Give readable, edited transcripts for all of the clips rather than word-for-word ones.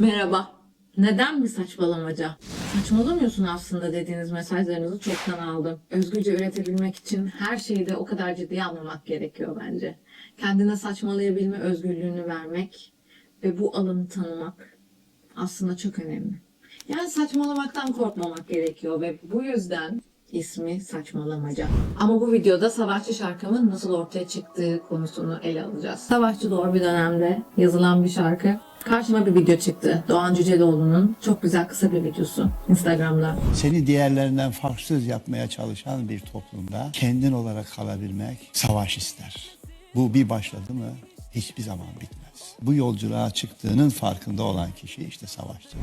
Merhaba. Neden bir saçmalamaca? Saçmalamıyorsun aslında dediğiniz mesajlarınızı çoktan aldım. Özgürce üretebilmek için her şeyi de o kadar ciddiye almamak gerekiyor bence. Kendine saçmalayabilme özgürlüğünü vermek ve bu alanı tanımak aslında çok önemli. Yani saçmalamaktan korkmamak gerekiyor ve bu yüzden ismi saçmalamaca. Ama bu videoda Savaşçı şarkımın nasıl ortaya çıktığı konusunu ele alacağız. Savaşçı doğru bir dönemde yazılan bir şarkı. Karşıma bir video çıktı. Doğan Cüceloğlu'nun çok güzel kısa bir videosu Instagram'da. Seni diğerlerinden farksız yapmaya çalışan bir toplumda kendin olarak kalabilmek savaş ister. Bu bir başladı mı hiçbir zaman bitmez. Bu yolculuğa çıktığının farkında olan kişi işte savaşçı.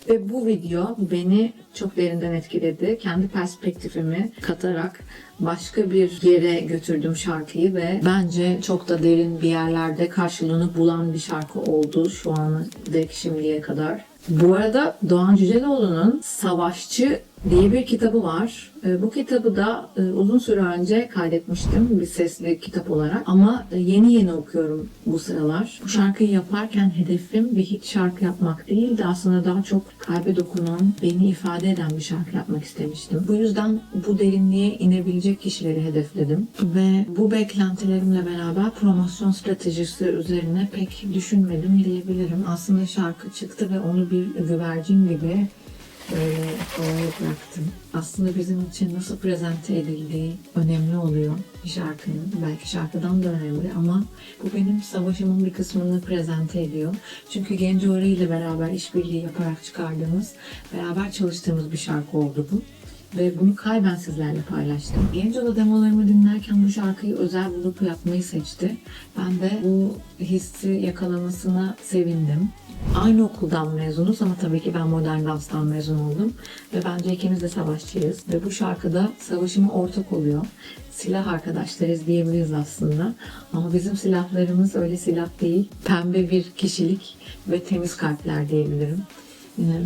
Ve bu video beni çok derinden etkiledi. Kendi perspektifimi katarak başka bir yere götürdüm şarkıyı ve bence çok da derin bir yerlerde karşılığını bulan bir şarkı oldu şu ana dek şimdiye kadar. Bu arada Doğan Cüceloğlu'nun Savaşçı diye bir kitabı var. Bu kitabı da uzun süre önce kaydetmiştim bir sesli kitap olarak ama yeni yeni okuyorum bu sıralar. Bu şarkıyı yaparken hedefim bir hit şarkı yapmak değildi. Aslında daha çok kalbe dokunan, beni ifade eden bir şarkı yapmak istemiştim. Bu yüzden bu derinliğe inebilecek kişileri hedefledim ve bu beklentilerimle beraber promosyon stratejisi üzerine pek düşünmedim diyebilirim. Aslında şarkı çıktı ve onu bir güvercin gibi böyle havaya bıraktım. Aslında bizim için nasıl prezente edildiği önemli oluyor bir şarkının. Belki şarkıdan da önemli ama bu benim savaşımın bir kısmını prezente ediyor. Çünkü Genco Arı ile beraber işbirliği yaparak çıkardığımız, beraber çalıştığımız bir şarkı oldu bu. Ve bunu kalben sizlerle paylaştım. Genco'da demolarımı dinlerken bu şarkıyı özel bulup yapmayı seçti. Ben de bu hissi yakalamasına sevindim. Aynı okuldan mezunuz ama tabii ki ben modern danstan mezun oldum. Ve bence ikimiz de savaşçıyız. Ve bu şarkıda savaşıma ortak oluyor. Silah arkadaşlarız diyebiliriz aslında. Ama bizim silahlarımız öyle silah değil. Pembe bir kişilik ve temiz kalpler diyebilirim.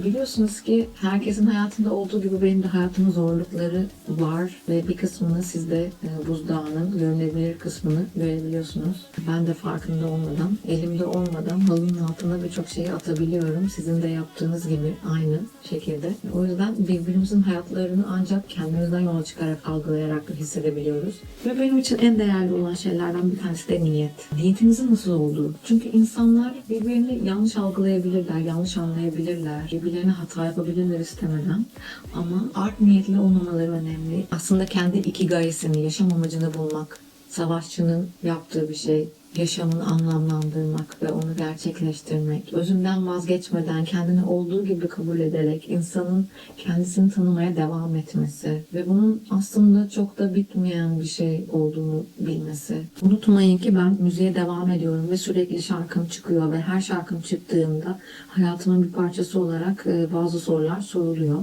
Biliyorsunuz ki herkesin hayatında olduğu gibi benim de hayatımın zorlukları var ve bir kısmını siz de buzdağının görünebilir kısmını görebiliyorsunuz. Ben de farkında olmadan, elimde olmadan halının altına birçok şeyi atabiliyorum. Sizin de yaptığınız gibi aynı şekilde. O yüzden birbirimizin hayatlarını ancak kendimizden yola çıkarak algılayarak hissedebiliyoruz. Ve benim için en değerli olan şeylerden bir tanesi de niyet. Niyetinizin nasıl olduğu. Çünkü insanlar birbirini yanlış algılayabilirler, yanlış anlayabilirler. Birbirlerine hata yapabilirler istemeden ama art niyetli olmamaları önemli. Aslında kendi ikigayesini, yaşam amacını bulmak, savaşçının yaptığı bir şey. Yaşamını anlamlandırmak ve onu gerçekleştirmek, özünden vazgeçmeden, kendini olduğu gibi kabul ederek insanın kendisini tanımaya devam etmesi ve bunun aslında çok da bitmeyen bir şey olduğunu bilmesi. Unutmayın ki ben müziğe devam ediyorum ve sürekli şarkım çıkıyor ve her şarkım çıktığında hayatımın bir parçası olarak bazı sorular soruluyor.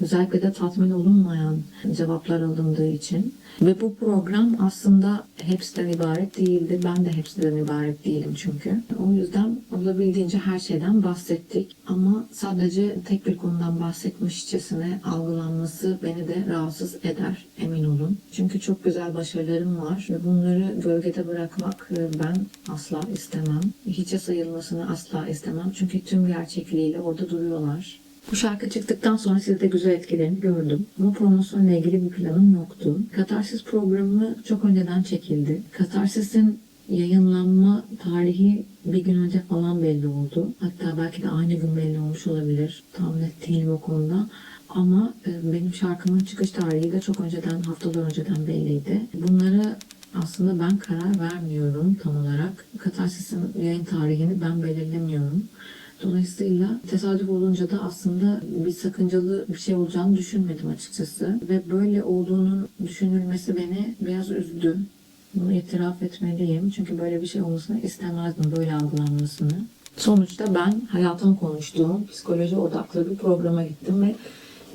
Özellikle de tatmin olunmayan cevaplar alındığı için. Ve bu program aslında hepsinden ibaret değildi. Ben de hepsinden ibaret değilim çünkü. O yüzden olabildiğince her şeyden bahsettik. Ama sadece tek bir konudan bahsetmişçesine algılanması beni de rahatsız eder, emin olun. Çünkü çok güzel başarılarım var ve bunları gölgede bırakmak ben asla istemem. Hiçe sayılmasını asla istemem. Çünkü tüm gerçekliğiyle orada duruyorlar. Bu şarkı çıktıktan sonra sizde güzel etkilerini gördüm. Ama promosyonla ilgili bir planım yoktu. Katarsis programı çok önceden çekildi. Katarsis'in yayınlanma tarihi bir gün önce falan belli oldu. Hatta belki de aynı gün belli olmuş olabilir. Tam net değilim o konuda. Ama benim şarkımın çıkış tarihi de çok önceden, haftalar önceden belliydi. Bunları aslında ben karar vermiyorum tam olarak. Katarsis'in yayın tarihini ben belirlemiyorum. Dolayısıyla tesadüf olunca da aslında bir sakıncalı bir şey olacağını düşünmedim açıkçası. Ve böyle olduğunun düşünülmesi beni biraz üzdü. Bunu itiraf etmeliyim. Çünkü böyle bir şey olmasını istemezdim, böyle algılanmasını. Sonuçta ben hayatım konuştuğum psikoloji odaklı bir programa gittim ve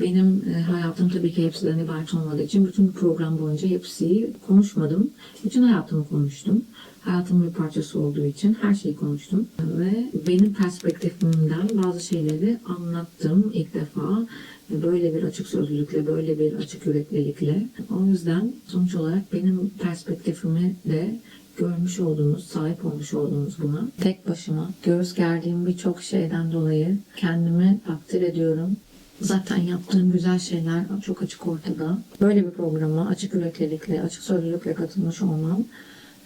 benim hayatım tabii ki hepsinden ibaret olmadığı için bütün bir program boyunca hepsiyi konuşmadım. Bütün hayatımı konuştum. Hayatımın bir parçası olduğu için her şeyi konuştum. Ve benim perspektifimden bazı şeyleri anlattım ilk defa. Böyle bir açık sözlülükle, böyle bir açık yüreklilikle. O yüzden sonuç olarak benim perspektifimi de görmüş olduğunuz, sahip olmuş olduğunuz buna. Tek başıma göğüs gerdiğim birçok şeyden dolayı kendimi takdir ediyorum. Zaten yaptığım güzel şeyler çok açık ortada. Böyle bir programa açık yüreklilikle, açık sözlülükle katılmış olmam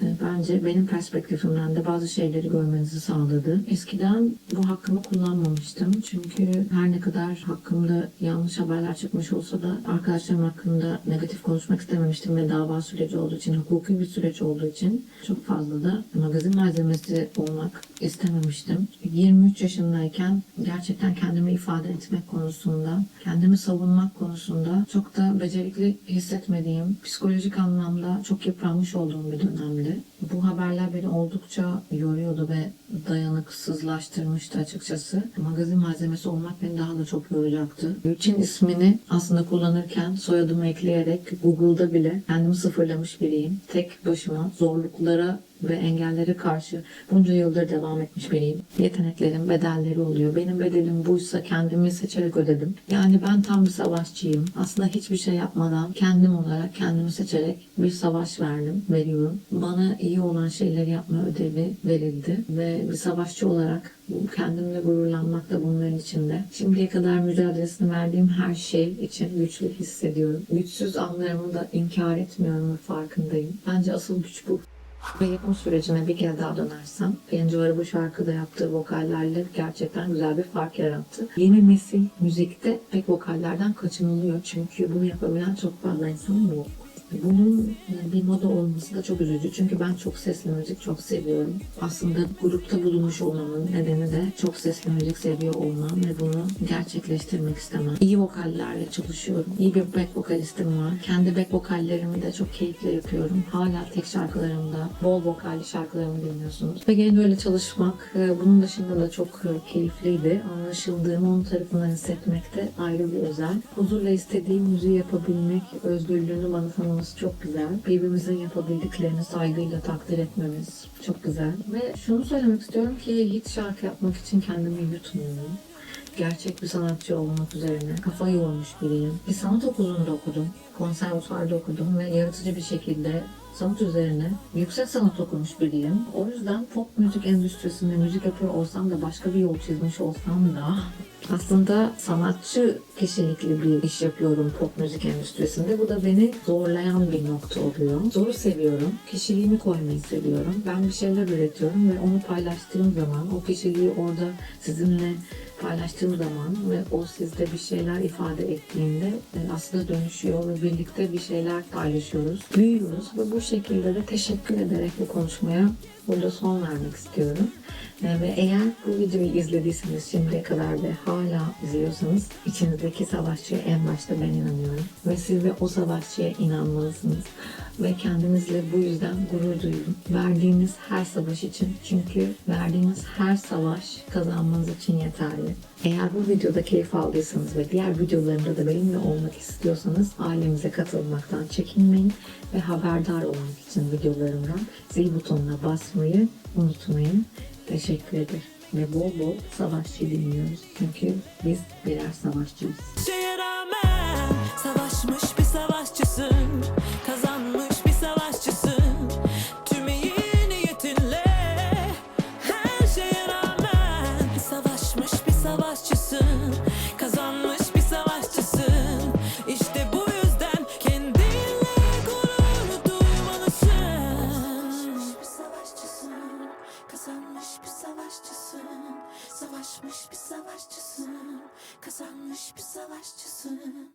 bence benim perspektifimden de bazı şeyleri görmenizi sağladı. Eskiden bu hakkımı kullanmamıştım. Çünkü her ne kadar hakkımda yanlış haberler çıkmış olsa da arkadaşlarım hakkında negatif konuşmak istememiştim ve dava süreci olduğu için, hukuki bir süreç olduğu için çok fazla da magazin malzemesi olmak istememiştim. 23 yaşındayken gerçekten kendimi ifade etmek konusunda, kendimi savunmak konusunda çok da becerikli hissetmediğim, psikolojik anlamda çok yıpranmış olduğum bir dönemdi. Bu haberler beni oldukça yoruyordu ve dayanıksızlaştırmıştı açıkçası. Magazin malzemesi olmak beni daha da çok yoracaktı. Gülçin ismini aslında kullanırken soyadımı ekleyerek Google'da bile kendimi sıfırlamış biriyim. Tek başıma zorluklara ve engellere karşı bunca yıldır devam etmiş biriyim. Yeteneklerin bedelleri oluyor. Benim bedelim buysa kendimi seçerek ödedim. Yani ben tam bir savaşçıyım. Aslında hiçbir şey yapmadan kendim olarak kendimi seçerek bir savaş veriyorum. Bana iyi olan şeyleri yapma ödevi verildi ve bir savaşçı olarak kendimle gururlanmak da bunların içinde. Şimdiye kadar mücadelesini verdiğim her şey için güçlü hissediyorum. Güçsüz anlarımı da inkar etmiyorum ve farkındayım. Bence asıl güç bu. Ve yapım sürecine bir kez daha dönersem, Genco Arı bu şarkıda yaptığı vokallerle gerçekten güzel bir fark yarattı. Yeni nesil müzikte pek vokallerden kaçınılıyor çünkü bunu yapabilen çok fazla insan yok. Bunun bir moda olması da çok üzücü. Çünkü ben çok sesli müzik çok seviyorum. Aslında grupta bulunmuş olmamın nedeni de çok sesli müzik seviyor olmam ve bunu gerçekleştirmek istemem. İyi vokallerle çalışıyorum. İyi bir back vokalistim var. Kendi back vokallerimi de çok keyifle yapıyorum. Hala tek şarkılarımda, bol vokalli şarkılarımı dinliyorsunuz. Ve gene böyle çalışmak, bunun dışında da çok keyifliydi. Anlaşıldığımı onun tarafından hissetmek de ayrı bir özel. Huzurla istediğim müziği yapabilmek, özgürlüğünü bana tanıması çok güzel. Birbirimizin yapabildiklerini saygıyla takdir etmemiz çok güzel. Ve şunu söylemek istiyorum ki hiç şarkı yapmak için kendimi yutmuyorum. Gerçek bir sanatçı olmak üzerine kafa yormuş biriyim. Bir sanat okulunda okudum. Konservatuvarda okudum ve yaratıcı bir şekilde sanat üzerine yüksek sanat okumuş biriyim. O yüzden pop müzik endüstrisinde müzik yapıyor olsam da başka bir yol çizmiş olsam da aslında sanatçı kişilikli bir iş yapıyorum pop müzik endüstrisinde. Bu da beni zorlayan bir nokta oluyor. Zoru seviyorum. Kişiliğimi koymayı seviyorum. Ben bir şeyler üretiyorum ve onu paylaştığım zaman, o kişiliği orada sizinle paylaştığım zaman ve o sizde bir şeyler ifade ettiğinde aslında dönüşüyor ve birlikte bir şeyler paylaşıyoruz. Büyüyoruz ve bu şekilde de teşekkür ederek bu konuşmaya burada son vermek istiyorum. Ve eğer bu videoyu izlediyseniz şimdiye kadar ve hala izliyorsanız içinizdeki savaşçıya en başta ben inanıyorum. Ve siz de o savaşçıya inanmalısınız. Ve kendinizle bu yüzden gurur duyun. Verdiğiniz her savaş için. Çünkü verdiğiniz her savaş kazanmanız için yeterli. Eğer bu videoda keyif aldıysanız ve diğer videolarımda da benimle olmak istiyorsanız ailemize katılmaktan çekinmeyin ve haberdar olmak için videolarımdan zil butonuna basmayı unutmayın. Teşekkür ederim. Ve bol bol savaşçı dinliyoruz. Çünkü biz birer savaşçıyız. Şeye rağmen savaşmış bir savaşçısın, kazanmış bir savaşçısın. Tüm iyi niyetinle her şeye rağmen savaşmış bir savaşçısın, kazanmış bir savaşçısın. İşte bu yüzden kendinle gurur duymalısın. Bir savaşçısın, kazanmış bir savaşçısın, savaşmış bir savaşçısın, kazanmış bir savaşçısın.